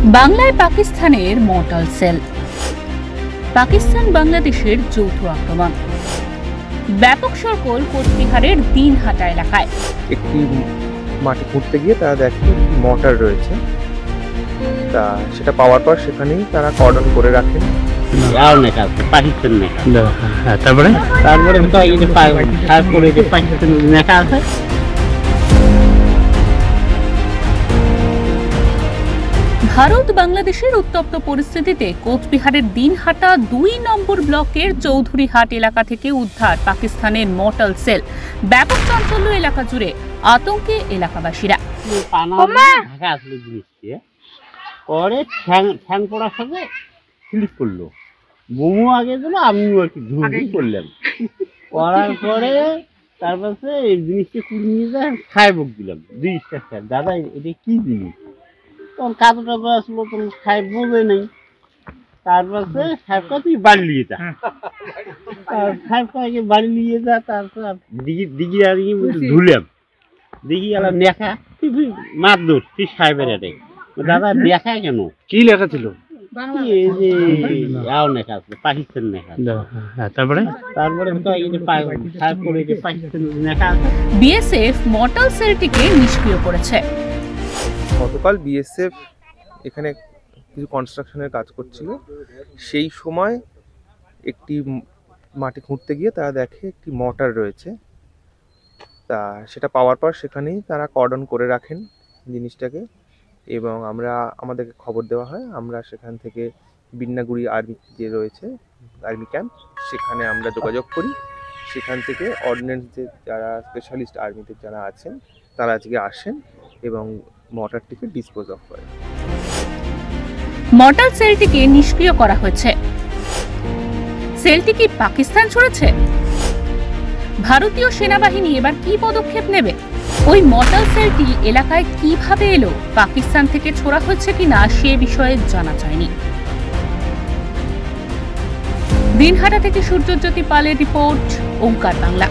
বাংলায় পাকিস্তানের mortal sell. Pakistan বাংলাদেশের যৌথ আক্রমণ। ব্যাপক সরগোল কোচবিহারের দিনহাটা এলাকায়। একটি মাটি খুঁড়তে গিয়ে তারা দেখে মর্টার রয়েছে, তা সেটা পাওয়ার পর সেখানেই তারা কর্ডন করে রাখেন। ভারত বাংলাদেশের উত্তপ্ত পরিস্থিতিতে কোচবিহারের দিনহাটা ২ নম্বর ব্লকের চৌধুরীহাট এলাকা থেকে উদ্ধার পাকিস্তানের মর্টাল সেল। ব্যাপক চাঞ্চল্য এলাকা জুড়ে, আতঙ্কে এলাকাবাসীরা। পরে ঠ্যাং পড়ার সাথে স্লিপ করলো, বমু আগে দিল, আমিও আর কি ধুমধুম করলাম। করার পরে তারপরে এই জিনিসটা কুড়ি নিয়ে যায় খায় বুক দিলাম। জিনিসটা স্যার দাদা এটা কি জিনিস, তখন কাদুটা আসলো, তখন খায় বোঝে নেই। তারপরে সাহেবকা তুই বাড়ি নিয়ে যা, সাহেবকা আগে বাড়ি নিয়ে যা। তারপর দিঘি আর ধুলাম, দিঘি আলাম নেখা তুই মার দোষ, তুই সাহেবের এটাই দাদা দেখা কেন, কি লেখা ছিল? পাকিস্তান লেখা। তারপরে বিএসএফ মর্টাল সেলটিকে নিষ্ক্রিয় করেছে। গতকাল বিএসএফ এখানে কিছু কনস্ট্রাকশনের কাজ করছিল, সেই সময় একটি মাটি খুঁড়তে গিয়ে তারা দেখে একটি মর্টার রয়েছে, তা সেটা পাওয়ার পর সেখানেই তারা কর্ডন করে রাখেন জিনিসটাকে, এবং আমাদেরকে খবর দেওয়া হয়। আমরা সেখান থেকে বিন্নাগুড়ি আর্মি যে রয়েছে আর্মি ক্যাম্প, সেখানে আমরা যোগাযোগ করি। সেখান থেকে অর্ডিন্যান্স যে যারা স্পেশালিস্ট আর্মিতে যারা আছেন তারা আজকে আসেন এবং মর্টারটিকে ডিসপোজ অফ করে। মর্টাল সেলটিকে নিষ্ক্রিয় করা হয়েছে। সেলটি কি পাকিস্তান ছড়েছে? ভারতীয় সেনাবাহিনী এবার কি পদক্ষেপ নেবে? ওই মর্টাল সেলটি এলাকায় কিভাবে এলো, পাকিস্তান থেকে ছোড়া হয়েছে কিনা সে বিষয়ে জানা যায়নি। দিনহাটা থেকে সূর্যজ্যোতি পালের রিপোর্ট, ওঙ্কার বাংলা।